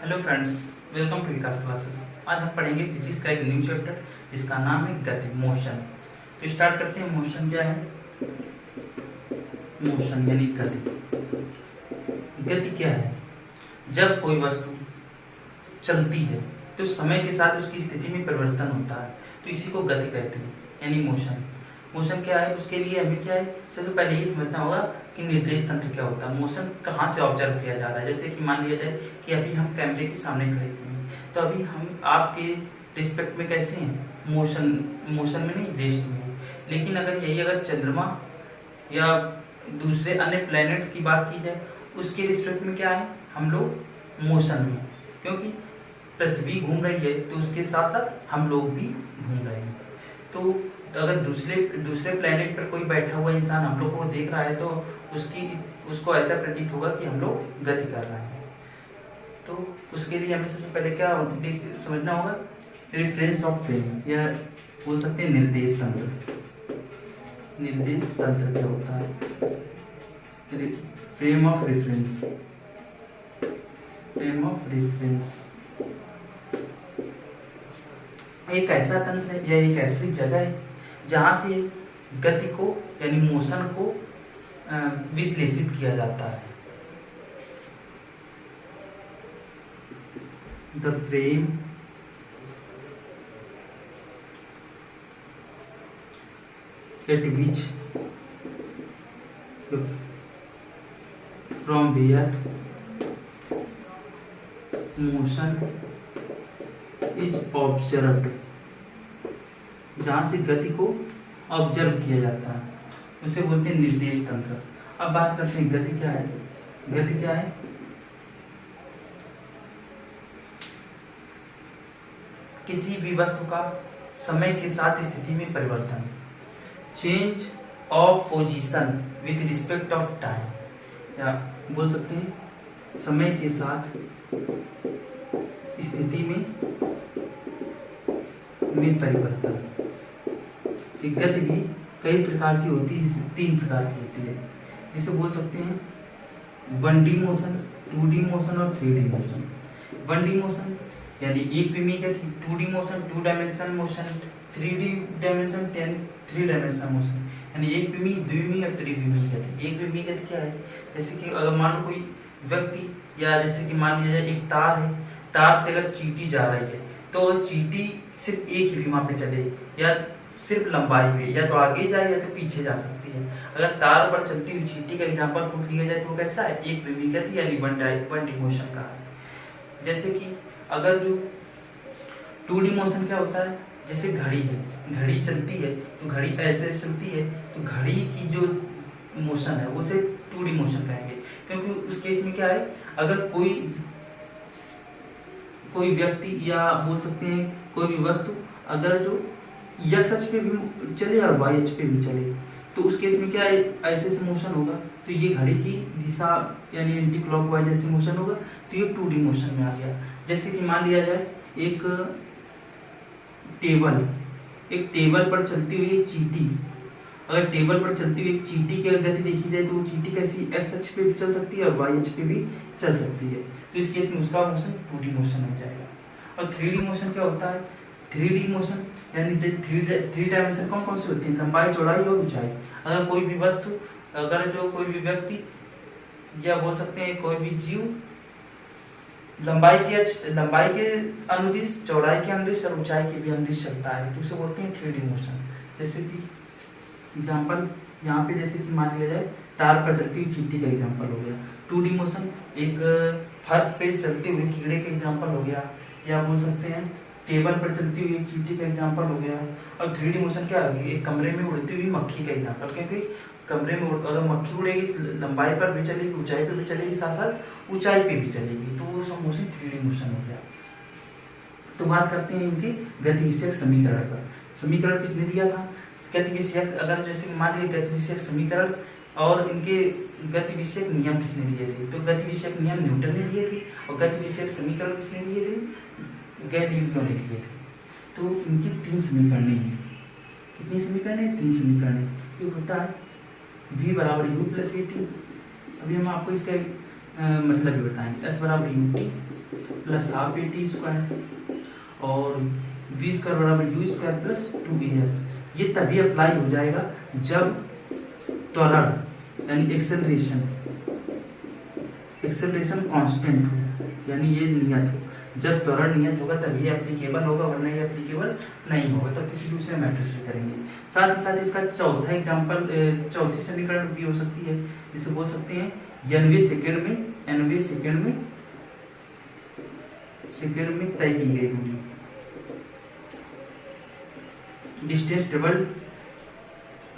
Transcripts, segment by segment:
Hello friends, welcome to Vikas classes. आज हम पढ़ेंगे फिजिक्स का एक न्यू चैप्टर जिसका नाम है गति, मोशन। तो स्टार्ट करते हैं। मोशन क्या है? मोशन यानी गति। गति क्या है? जब कोई वस्तु चलती है तो समय के साथ उसकी स्थिति में परिवर्तन होता है, तो इसी को गति कहते हैं, यानी मोशन। मोशन क्या है? उसके लिए हमें क्या है, सबसे पहले ये समझना होगा कि निर्देश तंत्र क्या होता है, मोशन कहाँ से ऑब्जर्व किया जा रहा है। जैसे कि मान लिया जाए कि अभी हम कैमरे के सामने खड़े हैं, तो अभी हम आपके रिस्पेक्ट में कैसे हैं? मोशन में नहीं, रेस्ट में हैं। लेकिन अगर चंद्रमा या दूसरे अन्य प्लेनेट की बात की जाए, उसके रिस्पेक्ट में क्या है? हम लोग मोशन में, क्योंकि पृथ्वी घूम रही है तो उसके साथ साथ हम लोग भी घूम रहे हैं। तो अगर दूसरे प्लेनेट पर कोई बैठा हुआ इंसान हम लोग को देख रहा है तो उसको ऐसा प्रतीत होगा कि हम लोग गति कर रहे हैं। तो उसके लिए हमें सबसे पहले क्या समझना होगा? रेफरेंस ऑफ फ्रेम, या बोल सकते हैं निर्देश तंत्र। निर्देश तंत्र क्या होता है? Frame of reference. Frame of reference एक ऐसा तंत्र है या एक ऐसी जगह है जहाँ से गति को यानी मोशन को विश्लेषित किया जाता है। The frame at which from where motion is observed, जहाँ से गति को ऑब्जर्व किया जाता है उसे बोलते हैं निर्देश तंत्र। अब बात करते हैं गति क्या है। गति क्या है? किसी भी वस्तु का समय के साथ स्थिति में परिवर्तन, change of position with respect of time, या बोल सकते हैं समय के साथ स्थिति में परिवर्तन। गति भी कई प्रकार की होती है, 3 प्रकार की होती है, जिसे बोल सकते हैं 1D मोशन, 2D मोशन और 3D मोशन। 1D मोशन यानी एक विमीय गति, 2D motion 2 dimensional motion, 3D dimension 3 dimensional motion, यानी एक विमीय, द्विविमीय और त्रिविमीय गति। एक विमीय गति क्या है? जैसे कि अगर मान लो कोई व्यक्ति, या जैसे कि मान लिया जाए एक तार है, तार से अगर चींटी जा रही है तो चींटी सिर्फ एक ही विमा पे चले, या सिर्फ लंबाई पे, या तो आगे जाए या तो पीछे जा सकती है। अगर तार पर चलती हुई चींटी का एग्जांपल पूछ लिया जाए तो कैसा है? एक विमीय गति यानी 1D मोशन का है। जैसे कि अगर जो 2D मोशन क्या होता है? जैसे घड़ी है, घड़ी चलती है तो घड़ी ऐसे चलती है, तो घड़ी की जो मोशन है उसे 2D मोशन कहेंगे, क्योंकि उस केस में क्या है, अगर कोई व्यक्ति या बोल सकते हैं कोई भी वस्तु अगर जो x अक्ष पे भी चले और y अक्ष पे भी चले, तो उस केस में क्या है, ऐसे मोशन होगा, तो ये घड़ी की दिशा यानी एंटी क्लॉकवाइज ऐसे मोशन होगा, तो ये 2D मोशन में आ गया। जैसे कि मान लिया जाए एक टेबल पर चलती हुई एक चींटी, अगर टेबल पर चलती हुई एक चींटी की गति देखी जाए तो वो चींटी कैसी x अक्ष पे भी चल सकती है और y अक्ष पे भी चल सकती है, तो इस केस में उसका मोशन 2D मोशन हो जाएगा। और 3D मोशन क्या होता है? 3D मोशन यानी 3 डायमेंशन कौन से होते हैं? लंबाई, चौड़ाई और ऊंचाई। अगर कोई भी वस्तु, अगर जो कोई भी व्यक्ति, या बोल सकते हैं कोई भी जीव लंबाई के अनुदिश, चौड़ाई के अनुदिश और ऊंचाई के भी अनुदिश चलता है, तो उसे बोलते हैं 3D मोशन। जैसे कि एग्जाम्पल यहाँ पे, जैसे कि मान लिया जाए तार पर चलती हुई चींटी का एग्जाम्पल हो गया। 2D मोशन एक फर्श पे चलते हुए कीड़े का एग्जाम्पल हो गया, या बोल सकते हैं टेबल पर चलती हुई एक चींटी का एग्जाम्पल हो गया। और 3D मोशन क्या होगी? एक कमरे में उड़ती हुई मक्खी का एग्जाम्पल, क्योंकि कमरे में अगर मक्खी उड़ेगी लंबाई पर भी चलेगी, ऊंचाई पर भी चलेगी, साथ साथ ऊंचाई पे भी चलेगी, तो वो सब मोशन 3D मोशन हो गया। तो बात करते हैं इनके गति विषयक समीकरण पर। समीकरण किसने दिया था? गति विषयक, अगर जैसे मान लीजिए गति विषयक समीकरण और इनके गति विषयक नियम किसने दिए थे? तो गति विषयक नियम न्यूटन ने दिए थे, और गति विषयक समीकरण किसने दिए थे? गैलीलियो ने दिए थे। तो इनकी 3 समीकरण हैं। कितनी समीकरण है? 3 समीकरण है। ये होता है v बराबर u प्लस ए टी। अभी हम आपको इसका मतलब भी बताएंगे। s बराबर U T plus half A T square और वी स्क्वायर बराबर यू स्क्वायर प्लस 2as। ये तभी अप्लाई हो जाएगा जब त्वरण यानी एक्सेलरेशन कांस्टेंट हो, यानी ये नियत हो। जब त्वरण नियत होगा तभी ये एप्लीकेबल होगा, वरना ये एप्लीकेबल नहीं होगा, तब किसी दूसरे मैथड से करेंगे। साथ ही साथ इसका चौथा एग्जांपल, चौथी समीकरण भी हो सकती है, जिसे बोल सकते हैं 90 सेकेंड में तय की गई दूरी, डिस्टेंस ट्रेवल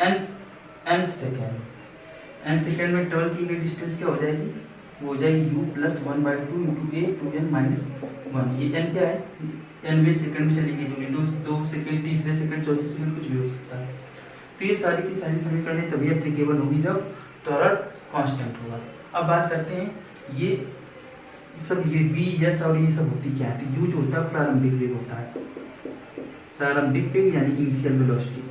n सेकेंड में ट्रेवल की गई डिस्टेंस क्या हो जाएगी, वो हो जाएगी u plus 1/2 into a 2n minus 1। ये n क्या है, 90 सेकेंड में चली गई दूरी, दो सेकेंड, तीसरे सेकेंड, चौथे सेकेंड, कुछ भी हो सकता है। तो ये सारी की सारी समीकरण तभी एप्लीकेबल होगी जब त्वरण कांस्टेंट होगा। अब बात करते हैं ये सब, ये v s और ये सब होती क्या है। तो u जो होता है प्रारंभिक वेग होता है, प्रारंभिक वेग यानी इनिशियल वेलोसिटी,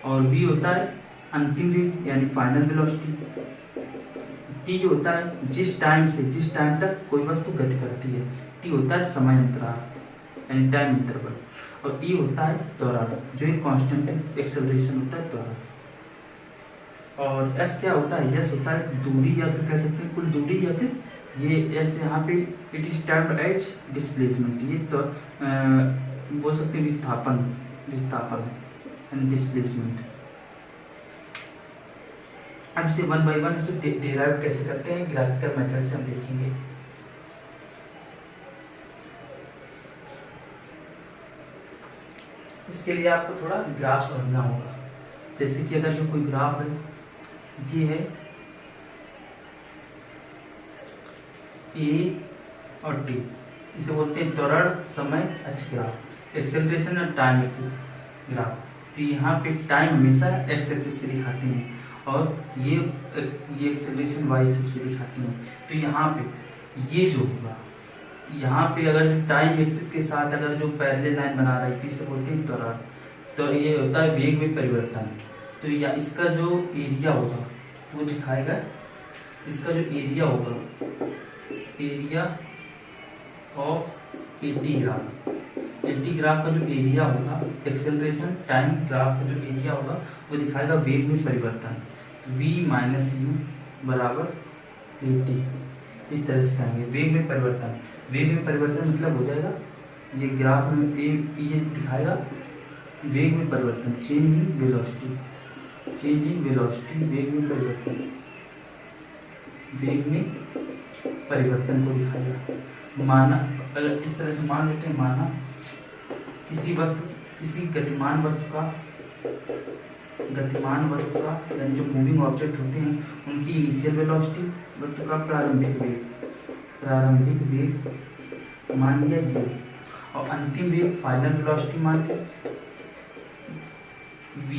और v होता है अंतिम वेग यानी फाइनल वेलोसिटी। t जो होता है जिस टाइम तक कोई वस्तु गति करती है, t होता है समय अंतराल यानी टाइम इंटरवल, और e होता है त्वरण जो एक कांस्टेंट एक्सेलरेशन होता है त्वरण। और s क्या होता है, s होता है दूरी या फिर कह सकते हैं कुल दूरी, या फिर ये s यहाँ पे it is termed as displacement, ये तो बोल सकते हैं विस्थापन एंड डिस्प्लेसमेंट। अब इसे वन बाय वन इसे डिराइव कैसे करते हैं ग्राफिकल मेथड से हम देखेंगे। इसके लिए आपको थोड़ा ग्राफ समझना होगा। जैसे कि अगर जो कोई ग्राफ है, ये है ए और टी, इसे बोलते हैं त्वरण समय अक्ष ग्राफ, एक्सेलरेशन और टाइम एक्सिस ग्राफ। तो यहाँ पे टाइम हमेशा एक्स एक्सिस पे दिखाते हैं और ये एक्सेलरेशन वाई एक्सिस पे दिखाती हैं। तो यहाँ पे ये जो होगा, यहाँ पे अगर टाइम एक्सिस के साथ अगर जो पैरेलल लाइन बना रही थी इसे बोलते हैं त्वरण। तो ये होता है वेग में परिवर्तन। तो या इसका जो एरिया होगा वो दिखाएगा, इसका जो एरिया होगा, एरिया ऑफ एटी ग्राफ का जो एरिया होगा, एक्सेलरेशन टाइम ग्राफ का जो एरिया होगा वो दिखाएगा वेग में परिवर्तन। v माइनस यू बराबर एटी, इस तरह से कहेंगे वेग में परिवर्तन। वेग में परिवर्तन मतलब हो जाएगा ये ग्राफ में ये दिखाएगा वेग में परिवर्तन, चेंज इन वेलोसिटी, वेग में परिवर्तन, वेग में परिवर्तन को दिखाएगा। माना अगर इस तरह से मान लेते हैं, माना किसी गतिमान वस्तु का यानी जो मूविंग ऑब्जेक्ट होते हैं उनकी इनिशियल वेलोसिटी, वस्तु का प्रारंभिक वेग मान लिया ये, और अंतिम वेग फाइनल वेलोसिटी मान लिया v।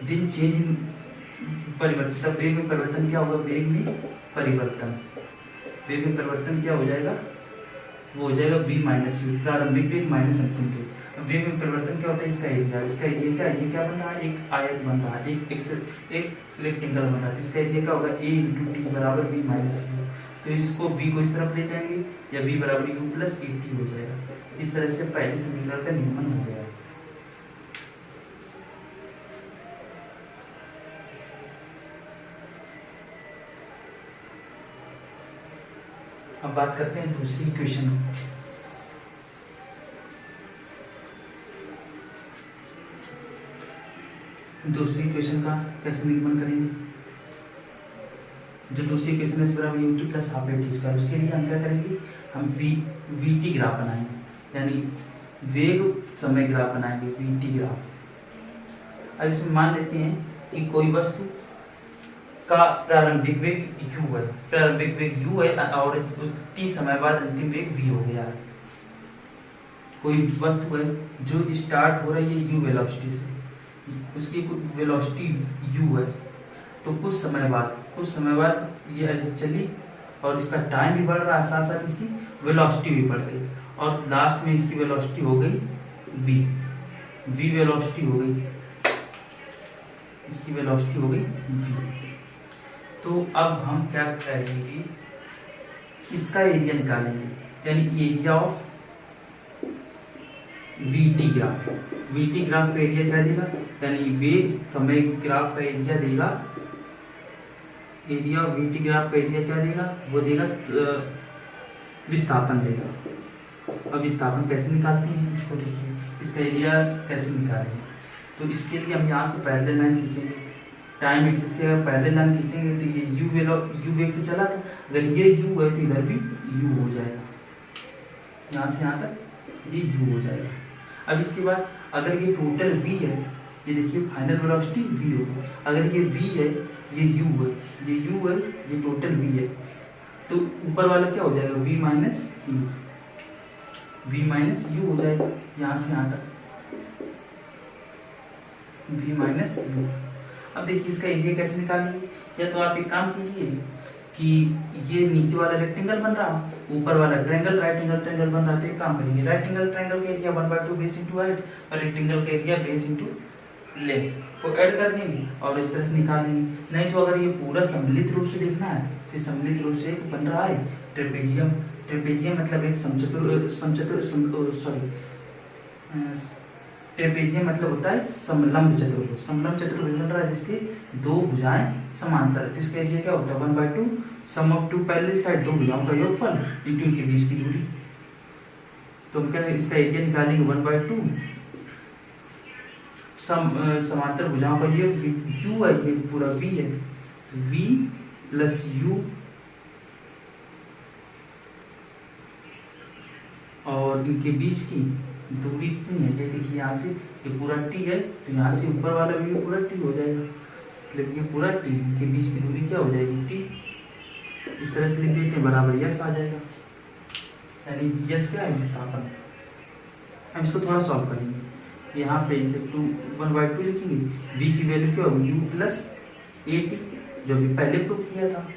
दिन चेंज इन परिवर्तन, तब वेग में परिवर्तन क्या होगा, वेग में परिवर्तन क्या हो जाएगा, वो हो जाएगा v माइनस यू, प्रारंभिक वेग माइनस अंतिम वेग। वेग में परिवर्तन क्या होता है, इसका एरिया क्या, ये क्या बन रहा है, एक आयत बन रहा है, एक रेक्टेंगल बन रहा है। इसका एरिया क्या होगा, a इंटू टी बराबर v माइनस यू। तो इसको v को इस तरफ ले जाएंगे या v बराबर u प्लस ए टी हो जाएगा। इस तरह से पहले समीकरण का नियमन हो गया है। अब बात करते हैं दूसरी इक्वेशन। दूसरी इक्वेशन का कैसे निरूपण करेंगे। जो दूसरी इक्वेशन है बराबर U T plus half A T square, उसके लिए हम क्या करेंगे, हम वी टी ग्राफ बनाएंगे, यानी वेग समय ग्राफ बनाएंगे, वी टी ग्राफ। अब इसमें मान लेते हैं कि कोई वस्तु का प्रारंभिक वेग u है और टी समय बाद अंतिम वेग v हो गया है। कोई वस्तु है जो स्टार्ट हो रही है u वेलोसिटी से, उसकी वेलोसिटी u है, तो कुछ समय बाद ये ऐसे चली और इसका टाइम भी बढ़ रहा है, साथ साथ इसकी वेलोसिटी भी बढ़ गई, और लास्ट में इसकी वेलोसिटी हो गई v वेलोसिटी हो गई, इसकी वेलोसिटी हो गई v। तो अब हम क्या करेंगे, इसका एरिया निकालेंगे, यानी area of VT graph. VT graph का एरिया क्या देगा, यानी वेग समय ग्राफ का एरिया देगा, एरिया ऑफ वीटी ग्राफ का एरिया क्या देगा, वो देगा विस्थापन देगा। अब विस्थापन कैसे निकालते हैं इसको देखिए, इसका एरिया कैसे निकालेंगे। तो इसके लिए हम यहाँ से पैरेलल लाइन खींचेंगे, टाइम एक्सिस के अगर पैरेलल लाइन खींचेंगे तो ये यू वेग से चला था, अगर ये यू है तो इधर भी यू हो जाएगा, यहाँ से यहाँ तक ये यू हो जाएगा। अब इसके बाद अगर ये टोटल v है, ये देखिए फाइनल वेलोसिटी v होगा, अगर ये v है, ये u है, ये u है, ये टोटल v है, तो ऊपर वाला क्या हो जाएगा, v माइनस u हो जाएगा, यहाँ से यहाँ तक v माइनस u। अब देखिए इसका एरिया कैसे निकालेंगे, या तो आप एक काम कीजिए कि ये नीचे वाला रेक्टेंगल बन रहा, ऊपर वाला ट्रायंगल, राइट एंगल ट्रायंगल बन रहा, तो एक काम करेंगे, राइट एंगल ट्रायंगल का एरिया 1/2 बेस इंटू हाइट और रेक्टेंगल का एरिया बेस इंटू लेंथ को ऐड कर देंगे और इस तरह से निकालेंगे। नहीं तो अगर ये पूरा सम्मिलित रूप से देखना है तो सम्मिलित रूप से बन रहा है ट्रेपेजियम। ट्रेपेजियम मतलब एक ट्रेपेजियम मतलब होता है समलंब चतुर्भुज। समलंब चतुर्भुज बन रहा है जिसके दो भुजाएं समांतर है, तो इसका एरिया क्या होता है 1/2 सम ऑफ टू पैरेलल साइड, दो भुजाओं का योगफल इंटू इनके बीच की दूरी। तो हम क्या इसका एरिया निकालेंगे 1/2 समांतर भुजाओं का योग, u है, ये पूरा v है, तो v प्लस u और इनके बीच की दूरी कितनी है, ये देखिए यहाँ से ये पूरा t है, तो यहाँ से ऊपर वाला भी पूरा t हो जाएगा, मतलब ये पूरा t के बीच की दूरी क्या हो जाएगी t। इस तरह से लिख देते हैं, बराबर यस आ जाएगा, यानी यस क्या है विस्थापन। हम इसको थोड़ा सॉल्व करेंगे, यहाँ पे इसे 1/2 लिखेंगे, v की वैल्यू क्या होगी u प्लस ए टी, जो भी पहले प्रूव किया था।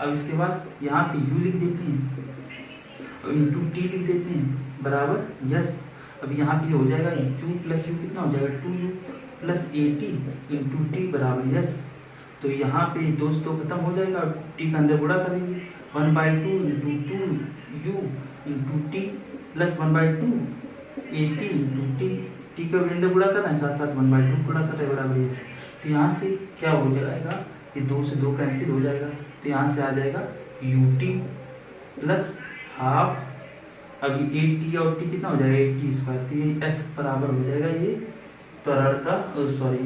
अब इसके बाद यहाँ पे u लिख देते हैं और इंटू टी लिख देते हैं बराबर यस। अब यहाँ पे हो जाएगा u प्लस यू कितना हो जाएगा 2u plus A T into T बराबर यस। तो यहाँ पे दोस्तों खत्म हो जाएगा, टी का अंदर गुणा करेंगे 1/2 into 2u into T plus 1/2 A T into T, T का भी अंदर गुणा करना है, साथ साथ 1/2 गुणा कर रहे बराबर यस। तो यहाँ से क्या हो जाएगा, ये 2 से 2 कैंसिल हो जाएगा, तो यहाँ से आ जाएगा यू टी प्लस हाफ, अभी ए टी और टी कितना हो जाएगा 80², तो ये एस बराबर हो जाएगा ये त्वरण का सॉरी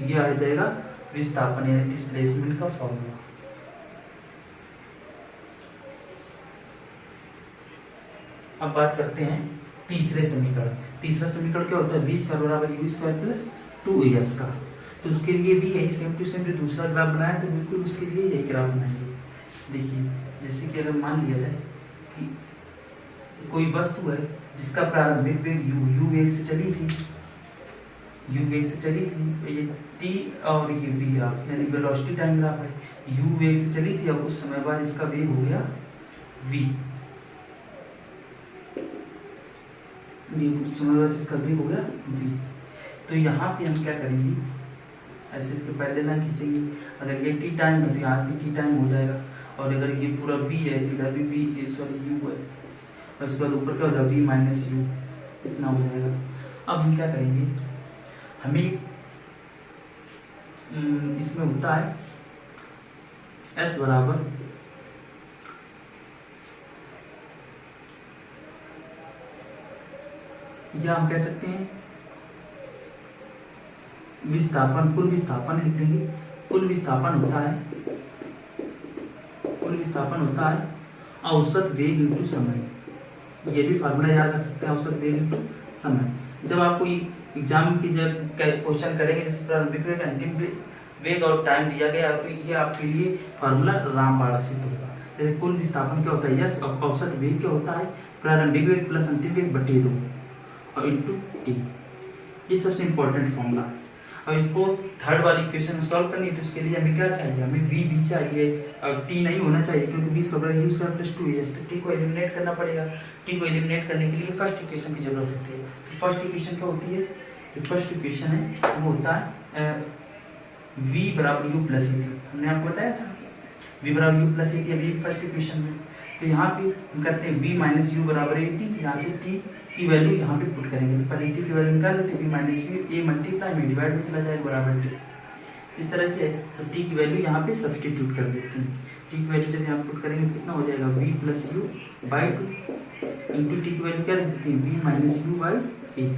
ये आ जाएगा विस्थापन यानी डिस्प्लेसमेंट का फॉर्मूला। अब बात करते हैं तीसरे समीकरण। तीसरा समीकरण क्या होता है, v² बराबर u² प्लस 2as का। तो उसके लिए भी यही सेम टू सेम जो दूसरा ग्राफ बनाया तो बिल्कुल उसके लिए यही ग्राफ बनाएंगे। देखिए जैसे कि अगर मान लिया जाए कि कोई वस्तु है जिसका प्रारंभिक वेग u वेग से चली थी, u वेग से चली थी, ये t और ये v ग्राफ यानी वेलोसिटी टाइम ग्राफ है, u वेग से चली थी, अब कुछ समय बाद इसका वेग हो गया v, ये कुछ समय बाद इसका वेग हो गया v। तो यहाँ पे हम क्या करेंगे, ऐसे इसके पहले लाइन खींचेंगे, अगर ये t टाइम है तो यहाँ भी t टाइम हो जाएगा, और अगर ये पूरा v है तो इधर भी v सॉरी u है, और इसके बाद ऊपर क्या होगा v माइनस u इतना हो जाएगा। अब हम क्या करेंगे, हमें इसमें होता है s बराबर या हम कह सकते हैं विस्थापन, कुल विस्थापन लिख देंगे। कुल विस्थापन होता है औसत वेग इंटू समय। ये भी फार्मूला याद रख सकते हैं, औसत वेग इंटू समय। जब आपको एग्जाम की जब क्वेश्चन करेंगे जैसे प्रारंभिक वेग, अंतिम वेग और टाइम दिया गया तो ये आपके लिए फार्मूला रामबाण सिद्ध होगा। जैसे कुल विस्थापन क्या होता है यस, औसत वेग क्या होता है प्रारंभिक वेग प्लस अंतिम वेग बटे 2 और इंटू टी, ये सबसे इंपॉर्टेंट फॉर्मूला है। अब इसको थर्ड वाली इक्वेशन में सॉल्व करनी है तो उसके लिए हमें क्या चाहिए, हमें v भी चाहिए और t नहीं होना चाहिए क्योंकि v² प्लस 2as, तो t को एलिमिनेट करना पड़ेगा। t को एलिमिनेट करने के लिए फर्स्ट इक्वेशन की जरूरत होती है। तो फर्स्ट इक्वेशन क्या होती है, जो फर्स्ट इक्वेशन है वो होता है v बराबर u प्लस ए टी। हमने आपको बताया था v बराबर u प्लस ए टी अभी फर्स्ट इक्वेशन में, तो यहाँ पे हम करते हैं v माइनस यू बराबर ए टी, यहाँ से t की वैल्यू यहाँ पे पुट करेंगे, तो पहले t की वैल्यू निकाल देते हैं, v minus U A multiply में डिवाइड में चला जाएगा बराबर t, इस तरह से। तो t की वैल्यू यहाँ पे सब्सटीट्यूट कर देते हैं, t की वैल्यू जब यहाँ पुट करेंगे कितना हो जाएगा v plus you by two into T की वैल्यू क्या रख देते हैं v माइनस यू बाई ए,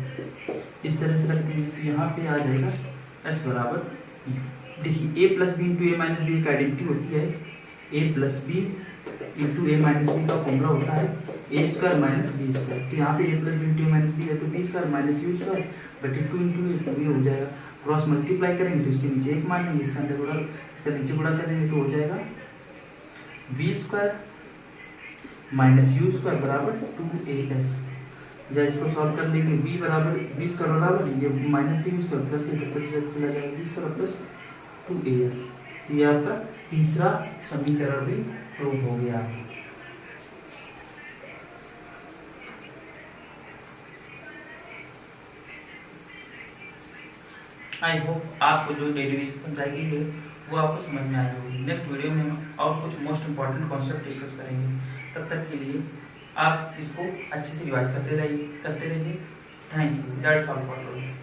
इस तरह से रखते हैं। तो यहाँ पे आ जाएगा s बराबर u। देखिए a plus b into a minus b एक आइडेंटिटी होती है, a plus b into a minus b का फॉर्मूला होता है a square minus b square. तो यहाँ पे a plus b into a minus b है तो b square minus u square बटे टू इंटू ए हो जाएगा। क्रॉस मल्टीप्लाई करेंगे तो इसके नीचे एक मान लेंगे, इसके अंदर गुणा, इसका नीचे गुणा करेंगे तो हो जाएगा v square minus u square बराबर 2ax, या इसको सॉल्व कर लेंगे v बराबर वी स्क्वायर बराबर ये माइनस के यू स्क्वायर प्लस के चला जाएगा वी स्क्वायर प्लस 2as। तो ये आपका तीसरा समीकरण भी प्रूव हो गया। आई होप आपको जो डेरिवेशन समझाई गई है वो आपको समझ में आई होगी। नेक्स्ट वीडियो में हम और कुछ मोस्ट इंपॉर्टेंट कॉन्सेप्ट डिस्कस करेंगे, तब तक के लिए आप इसको अच्छे से रिवाइज करते रहिए। Thank you, that's all for today.